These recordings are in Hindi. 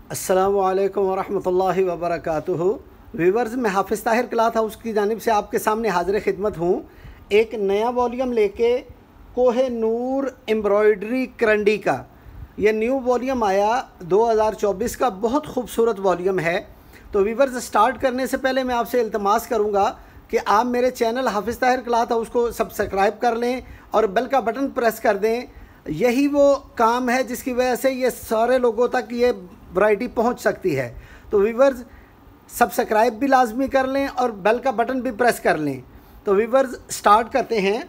अस्सलामुअलैकुम वरहमतुल्लाहि वबरकातुहू। व्यूवर्स, मैं हाफिज़ ताहिर क्लॉथ हाउस की जानिब से आपके सामने हाज़िर खिदमत हूँ। एक नया वॉल्यूम लेके कोहे नूर एम्ब्रॉयडरी करंडी का ये न्यू वॉल्यूम आया 2024 का, बहुत खूबसूरत वॉल्यूम है। तो व्यूवर्स, स्टार्ट करने से पहले मैं आपसे इल्तमास करूँगा कि आप मेरे चैनल हाफिज़ ताहिर क्लॉथ हाउस को सब्सक्राइब कर लें और बेल का बटन प्रेस कर दें। यही वो काम है जिसकी वजह से ये सारे लोगों तक ये वैरायटी पहुंच सकती है। तो व्यूवर्स, सब्सक्राइब भी लाजमी कर लें और बेल का बटन भी प्रेस कर लें। तो व्यूवर्स, स्टार्ट करते हैं।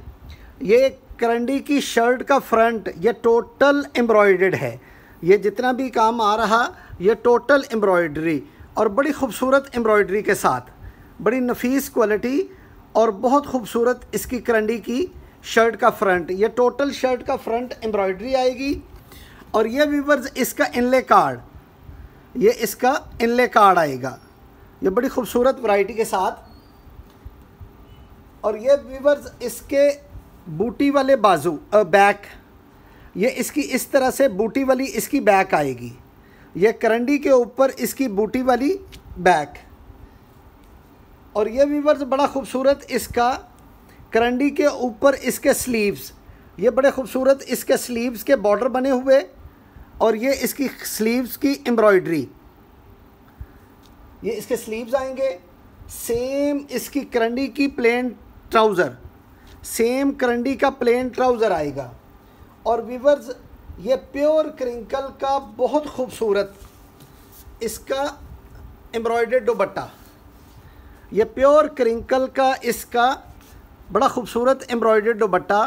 ये करंडी की शर्ट का फ्रंट ये टोटल एम्ब्रॉयडर्ड है। ये जितना भी काम आ रहा ये टोटल एम्ब्रॉयडरी और बड़ी खूबसूरत एम्ब्रॉयडरी के साथ, बड़ी नफीस क्वालिटी और बहुत खूबसूरत इसकी करंडी की शर्ट का फ्रंट। ये टोटल शर्ट का फ्रंट एम्ब्रॉयडरी आएगी। और ये व्यूवर्स, इसका इनले कार्ड, ये इसका इनले कार्ड आएगा, ये बड़ी खूबसूरत वैरायटी के साथ। और ये व्यूवर्स, इसके बूटी वाले बाजू बैक, ये इसकी इस तरह से बूटी वाली इसकी बैक आएगी। ये करंडी के ऊपर इसकी बूटी वाली बैक। और ये व्यूवर्स, बड़ा खूबसूरत इसका करंडी के ऊपर इसके स्लीव्स, ये बड़े खूबसूरत इसके स्लीव्स के बॉर्डर बने हुए। और ये इसकी स्लीव्स की एम्ब्रॉयडरी, ये इसके स्लीव्स आएंगे। सेम इसकी करंडी की प्लेन ट्राउज़र, सेम करंडी का प्लेन ट्राउज़र आएगा। और व्यूवर्स, ये प्योर क्रिंकल का बहुत खूबसूरत इसका एम्ब्रॉयडर्ड दुपट्टा, ये प्योर क्रिंकल का इसका बड़ा खूबसूरत एम्ब्रॉयडर्ड दुपट्टा।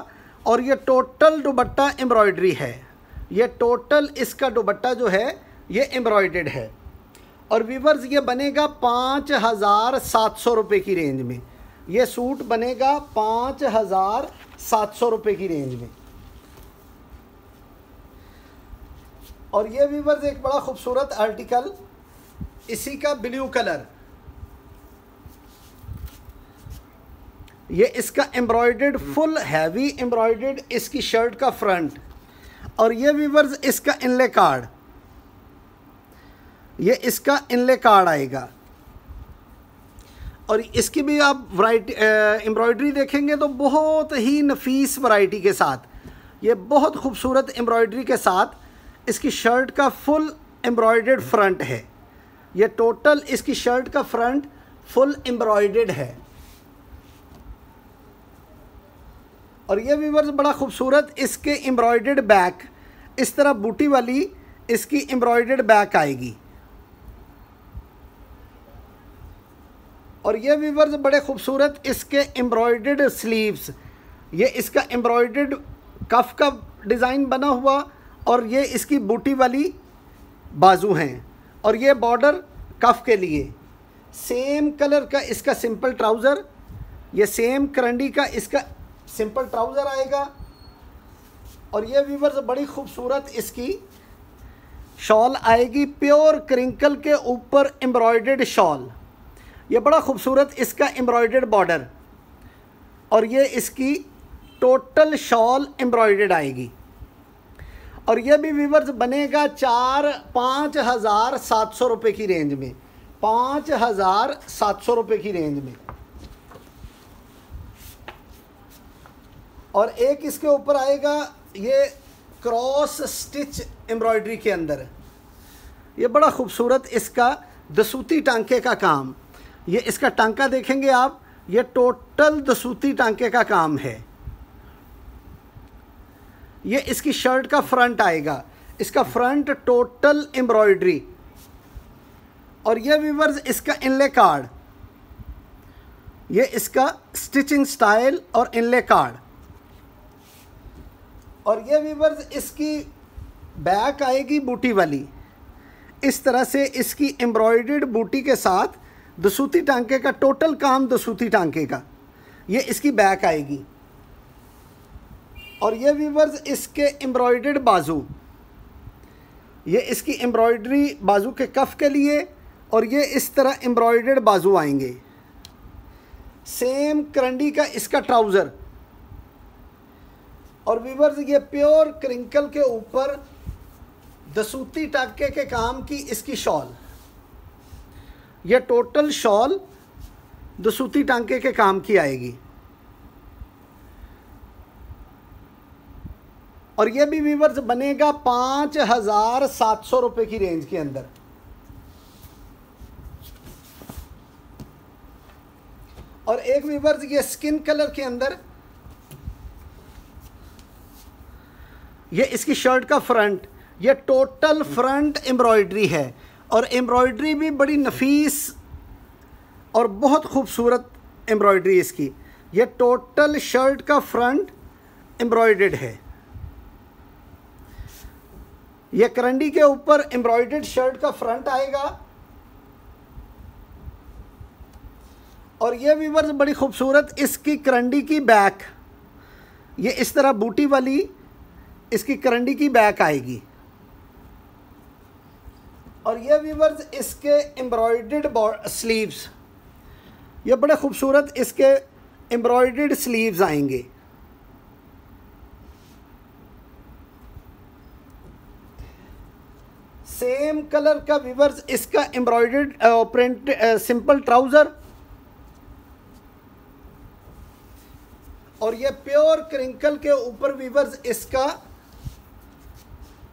और ये टोटल दुपट्टा एम्ब्रॉयडरी है। ये टोटल इसका दुपट्टा जो है ये एम्ब्रॉयडर्ड है। और व्यूवर्स, ये बनेगा 5,700 रुपये की रेंज में। ये सूट बनेगा 5,700 रुपये की रेंज में। और ये व्यूवर्स, एक बड़ा खूबसूरत आर्टिकल इसी का ब्लू कलर, ये इसका एम्ब्रॉयडर्ड फुल हैवी एम्ब्रॉयडर्ड इसकी शर्ट का फ्रंट। और ये व्यूवर्स, इसका इनले कार्ड, ये इसका इनले कार्ड आएगा। और इसकी भी आप वैरायटी एम्ब्रॉयडरी देखेंगे तो बहुत ही नफीस वैरायटी के साथ, ये बहुत खूबसूरत एम्ब्रॉयडरी के साथ इसकी शर्ट का फुल एम्ब्रॉयडर्ड फ्रंट है। ये टोटल इसकी शर्ट का फ्रंट फुल एम्ब्रॉयडर्ड है। और ये व्यूवर्स, बड़ा खूबसूरत इसके एम्ब्रॉयडर्ड बैक, इस तरह बूटी वाली इसकी एम्ब्रॉयडर्ड बैक आएगी। और ये व्यूवर्स, बड़े खूबसूरत इसके एम्ब्रॉयडर्ड स्लीव्स, ये इसका एम्ब्रॉयडर्ड कफ का डिज़ाइन बना हुआ। और ये इसकी बूटी वाली बाजू हैं। और ये बॉर्डर कफ के लिए। सेम कलर का इसका सिंपल ट्राउज़र, ये सेम करंडी का इसका सिंपल ट्राउज़र आएगा। और ये व्यूवर्स, बड़ी खूबसूरत इसकी शॉल आएगी, प्योर क्रिंकल के ऊपर एम्ब्रॉयडर्ड शॉल। ये बड़ा खूबसूरत इसका एम्ब्रॉयडर्ड बॉर्डर। और ये इसकी टोटल शॉल एम्ब्रॉयडर्ड आएगी। और ये भी व्यूवर्स बनेगा 5,700 रुपये की रेंज में, 5,700 रुपये की रेंज में। और एक इसके ऊपर आएगा ये क्रॉस स्टिच एम्ब्रॉयडरी के अंदर, ये बड़ा खूबसूरत इसका दसूती टांके का काम। ये इसका टांका देखेंगे आप, ये टोटल दसूती टांके का काम है। ये इसकी शर्ट का फ्रंट आएगा, इसका फ्रंट टोटल एम्ब्रॉयडरी। और ये व्यूवर्स, इसका इनले कार्ड, ये इसका स्टिचिंग स्टाइल और इनले कार्ड। और ये व्यूवर्स, इसकी बैक आएगी बूटी वाली, इस तरह से इसकी एम्ब्रॉयडर्ड बूटी के साथ दसूती टांके का टोटल काम, दसूती टांके का, ये इसकी बैक आएगी। और ये व्यूवर्स, इसके एम्ब्रॉयडर्ड बाजू, ये इसकी एम्ब्रॉयडरी बाजू के कफ के लिए। और ये इस तरह एम्ब्रॉयडर्ड बाजू आएंगे। सेम करंडी का इसका ट्राउज़र। और व्यूवर्स, ये प्योर क्रिंकल के ऊपर दसूती टाके के काम की इसकी शॉल, ये टोटल शॉल दसूती टांके के काम की आएगी। और ये भी वीवर्स बनेगा 5,700 रुपये की रेंज के अंदर। और एक वीवर्स ये स्किन कलर के अंदर, ये इसकी शर्ट का फ्रंट, ये टोटल फ्रंट एम्ब्रॉयडरी है और एम्ब्रॉयडरी भी बड़ी नफीस और बहुत खूबसूरत एम्ब्रॉयडरी इसकी। ये टोटल शर्ट का फ्रंट एम्ब्रॉयडर्ड है। ये करंडी के ऊपर एम्ब्रॉयडर्ड शर्ट का फ्रंट आएगा। और ये वीवर्स बड़ी खूबसूरत इसकी करंडी की बैक, ये इस तरह बूटी वाली इसकी करंडी की बैक आएगी। और ये वीवर्स इसके एम्ब्रॉयडर्ड स्लीव्स, ये बड़े खूबसूरत इसके एम्ब्रॉयडर्ड स्लीव्स आएंगे। सेम कलर का वीवर्स इसका एम्ब्रॉयडर्ड प्रिंट सिंपल ट्राउज़र। और ये प्योर क्रिंकल के ऊपर वीवर्स इसका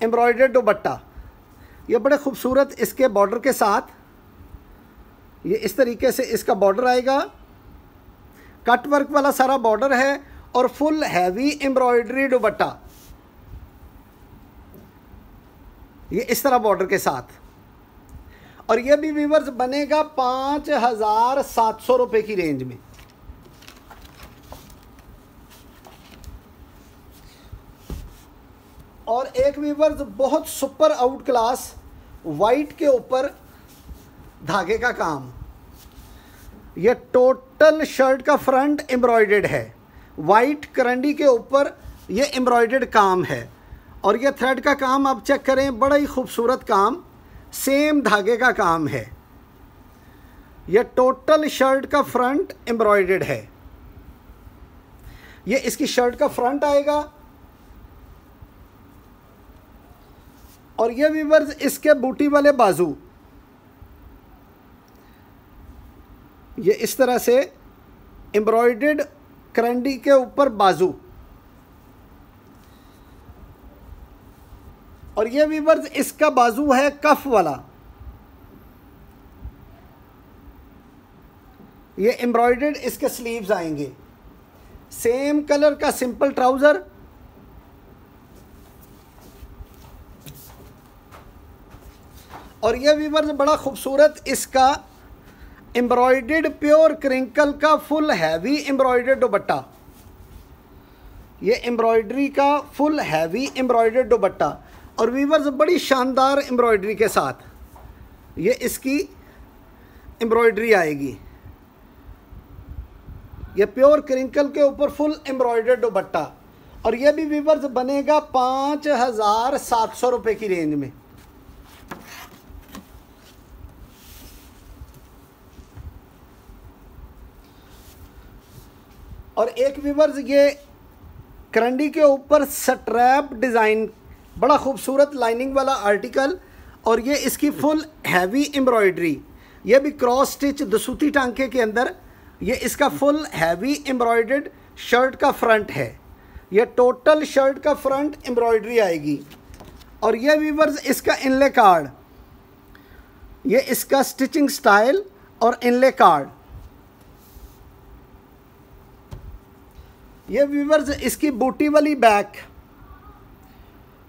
एम्ब्रॉयडर्ड दुपट्टा, ये बड़े खूबसूरत इसके बॉर्डर के साथ, ये इस तरीके से इसका बॉर्डर आएगा। कट वर्क वाला सारा बॉर्डर है और फुल हैवी एम्ब्रॉयडरी दुपट्टा, ये इस तरह बॉर्डर के साथ। और ये भी वीवर्स बनेगा 5,700 रुपये की रेंज में। और एक वीवर्स बहुत सुपर आउट क्लास वाइट के ऊपर धागे का काम, यह टोटल शर्ट का फ्रंट एम्ब्रॉयडर्ड है। वाइट करंडी के ऊपर यह एम्ब्रॉयडर्ड काम है। और यह थ्रेड का काम आप चेक करें, बड़ा ही खूबसूरत काम, सेम धागे का काम है। यह टोटल शर्ट का फ्रंट एम्ब्रॉयडर्ड है। यह इसकी शर्ट का फ्रंट आएगा। और ये वीवर्स इसके बूटी वाले बाजू, ये इस तरह से एम्ब्रॉयडर्ड करंडी के ऊपर बाजू। और ये वीवर्स इसका बाजू है कफ वाला, ये एम्ब्रॉयडर्ड इसके स्लीव्स आएंगे। सेम कलर का सिंपल ट्राउज़र। और यह वीवर्स बड़ा खूबसूरत इसका एम्ब्रॉयडर्ड प्योर क्रिंकल का फुल हैवी एम्ब्रॉयडर्ड दुपट्टा, ये एम्ब्रॉयडरी का फुल हैवी एम्ब्रॉयडर्ड दुपट्टा। और वीवर्स बड़ी शानदार एम्ब्रॉयडरी के साथ ये इसकी एम्ब्रॉयडरी आएगी। ये प्योर क्रिंकल के ऊपर फुल एम्ब्रॉयडर्ड दुपट्टा। और ये भी वीवर्स बनेगा 5,700 रुपये की रेंज में। और एक वीवर्स ये करंडी के ऊपर स्ट्रैप डिज़ाइन, बड़ा खूबसूरत लाइनिंग वाला आर्टिकल। और ये इसकी फुल हैवी एम्ब्रॉयडरी, ये भी क्रॉस स्टिच दसूती टांके के अंदर, ये इसका फुल हैवी एम्ब्रॉयडर्ड शर्ट का फ्रंट है। ये टोटल शर्ट का फ्रंट एम्ब्रॉयडरी आएगी। और ये वीवर्स इसका इनले कार्ड, ये इसका स्टिचिंग स्टाइल और इनले कार्ड। ये वीवर्स इसकी बूटी वाली बैक,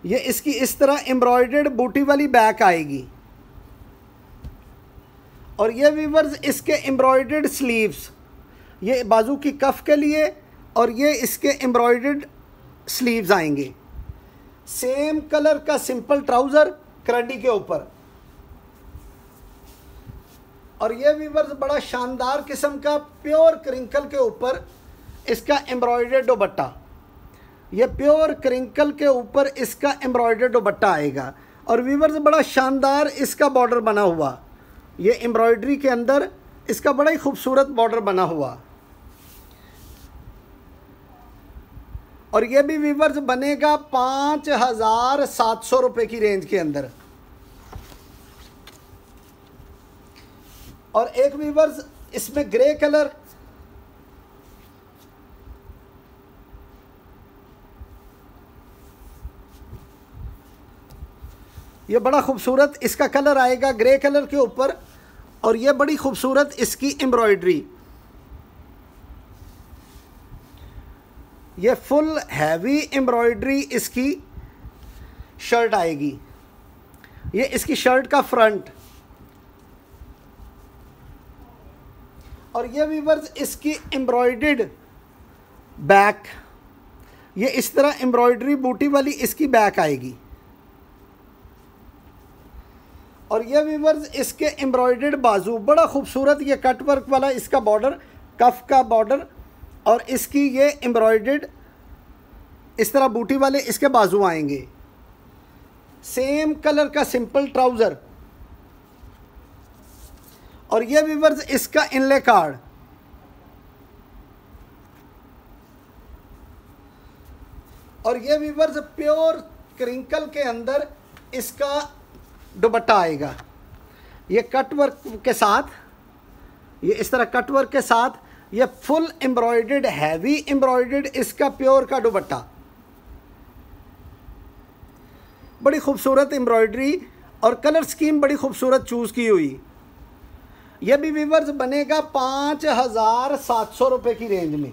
ये इसकी इस तरह एम्ब्रॉयडर्ड बूटी वाली बैक आएगी। और ये वीवर्स इसके एम्ब्रॉयडर्ड स्लीव्स, ये बाजू की कफ के लिए। और ये इसके एम्ब्रॉयडर्ड स्लीव्स आएंगे। सेम कलर का सिंपल ट्राउज़र करंडी के ऊपर। और ये वीवर्स बड़ा शानदार किस्म का प्योर क्रिंकल के ऊपर इसका एम्ब्रॉयडर्ड दुपट्टा, ये प्योर क्रिंकल के ऊपर इसका एम्ब्रॉयडर्ड दुपट्टा आएगा। और वीवर्स बड़ा शानदार इसका बॉर्डर बना हुआ, ये एम्ब्रॉयडरी के अंदर इसका बड़ा ही खूबसूरत बॉर्डर बना हुआ। और ये भी वीवर्स बनेगा 5,700 रुपये की रेंज के अंदर। और एक वीवर्स इसमें ग्रे कलर, ये बड़ा खूबसूरत इसका कलर आएगा ग्रे कलर के ऊपर, और ये बड़ी खूबसूरत इसकी एम्ब्रॉयडरी, ये फुल हैवी एम्ब्रॉयडरी इसकी शर्ट आएगी। ये इसकी शर्ट का फ्रंट, और ये वीवर्स इसकी एम्ब्रॉयडर्ड बैक, ये इस तरह एम्ब्रॉयडरी बूटी वाली इसकी बैक आएगी। और ये वीवर्स इसके एम्ब्रॉयडर्ड बाजू, बड़ा खूबसूरत ये कट वर्क वाला इसका बॉर्डर, कफ का बॉर्डर, और इसकी ये एम्ब्रॉयडर्ड इस तरह बूटी वाले इसके बाजू आएंगे। सेम कलर का सिंपल ट्राउज़र, और ये वीवर्स इसका इनले कार्ड, और ये वीवर्स प्योर क्रिंकल के अंदर इसका दुपट्टा आएगा। ये कट वर्क के साथ, ये इस तरह कट वर्क के साथ, ये फुल एम्ब्रॉयडर्ड हैवी एम्ब्रॉयडर्ड इसका प्योर का दुपट्टा, बड़ी खूबसूरत एम्ब्रॉयडरी और कलर स्कीम बड़ी खूबसूरत चूज़ की हुई। यह भी वीवर्स बनेगा 5,700 रुपये की रेंज में।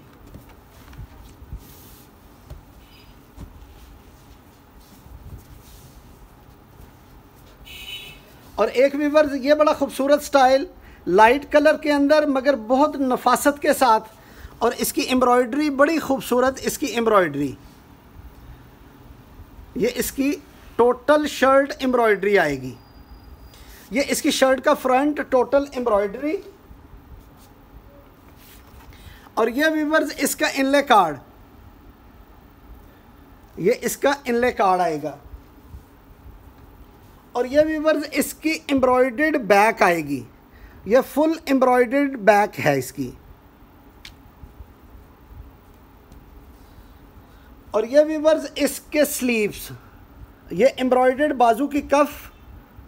और एक वीवर्स ये बड़ा खूबसूरत स्टाइल लाइट कलर के अंदर मगर बहुत नफासत के साथ, और इसकी एम्ब्रॉयडरी बड़ी खूबसूरत इसकी एम्ब्रॉयडरी, ये इसकी टोटल शर्ट एम्ब्रॉयडरी आएगी। ये इसकी शर्ट का फ्रंट टोटल एम्ब्रॉयडरी, और ये वीवर्स इसका इनले कार्ड, ये इसका इनले कार्ड आएगा। और ये वीवर्स इसकी एम्ब्रॉयडर्ड बैक आएगी, ये फुल एम्ब्रॉयडर्ड बैक है इसकी। और ये वीवर्स इसके स्लीव्स, ये एम्ब्रॉयडर्ड बाजू की कफ,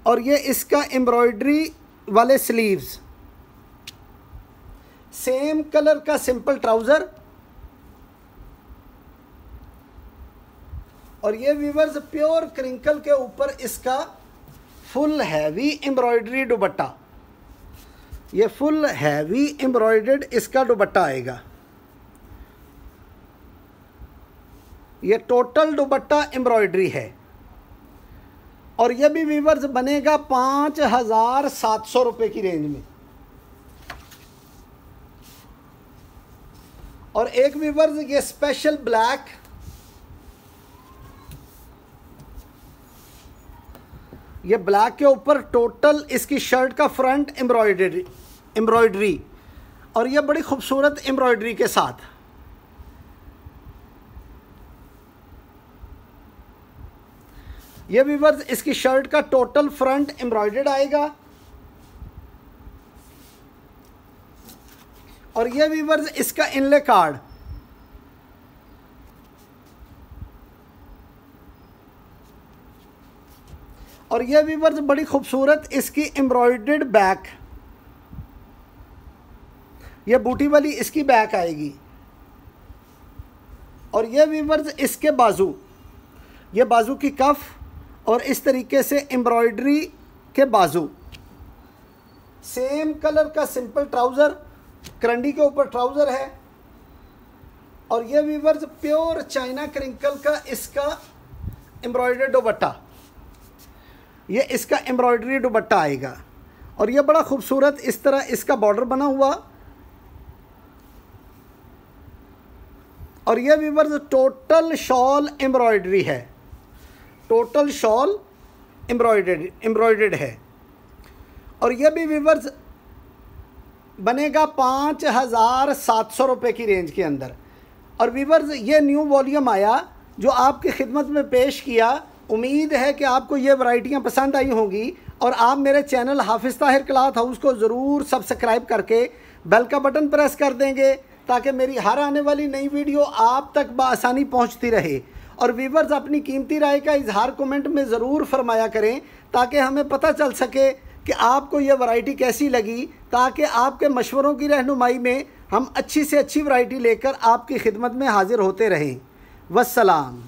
और ये इसका एम्ब्रॉयडरी वाले स्लीव्स, सेम कलर का सिंपल ट्राउज़र, और ये वीवर्स प्योर क्रिंकल के ऊपर इसका फुल हैवी एम्ब्रॉयडरी दुपट्टा, ये फुल हैवी एम्ब्रॉयडर्ड इसका दुपट्टा आएगा। ये टोटल दुपट्टा एम्ब्रॉयडरी है, और ये भी वीवर्स बनेगा 5,700 रुपये की रेंज में। और एक वीवर्स ये स्पेशल ब्लैक, ये ब्लैक के ऊपर टोटल इसकी शर्ट का फ्रंट एम्ब्रॉयडरी, और ये बड़ी खूबसूरत एम्ब्रॉयडरी के साथ। ये वीवर्स इसकी शर्ट का टोटल फ्रंट एम्ब्रॉयडर्ड आएगा, और ये वीवर्स इसका इनले कार्ड, और ये वीवर्स बड़ी खूबसूरत इसकी एम्ब्रॉयडर्ड बैक, ये बूटी वाली इसकी बैक आएगी। और ये वीवर्स इसके बाजू, ये बाजू की कफ, और इस तरीके से एम्ब्रॉयडरी के बाजू, सेम कलर का सिंपल ट्राउज़र, करंडी के ऊपर ट्राउज़र है। और ये वीवर्स प्योर चाइना क्रिंकल का इसका एम्ब्रॉयडर्ड दुपट्टा, ये इसका एम्ब्रॉयडरी दुपट्टा आएगा। और ये बड़ा खूबसूरत इस तरह इसका बॉर्डर बना हुआ, और ये वीवर्स टोटल शॉल एम्ब्रॉयडरी है, टोटल शॉल एम्ब्रॉयडर्ड है। और ये भी वीवर्स बनेगा 5,700 रुपये की रेंज के अंदर। और वीवर्स ये न्यू वॉल्यूम आया जो आपकी खिदमत में पेश किया। उम्मीद है कि आपको ये वैरायटियाँ पसंद आई होंगी, और आप मेरे चैनल हाफिज़ ताहिर क्लॉथ हाउस को ज़रूर सब्सक्राइब करके बेल का बटन प्रेस कर देंगे, ताकि मेरी हर आने वाली नई वीडियो आप तक बआसानी पहुंचती रहे। और व्यूवर्स अपनी कीमती राय का इजहार कमेंट में ज़रूर फरमाया करें ताकि हमें पता चल सके कि आपको ये वैरायटी कैसी लगी, ताकि आपके मशवरों की रहनुमाई में हम अच्छी से अच्छी वैरायटी लेकर आपकी खिदमत में हाज़िर होते रहें। वस्सलाम।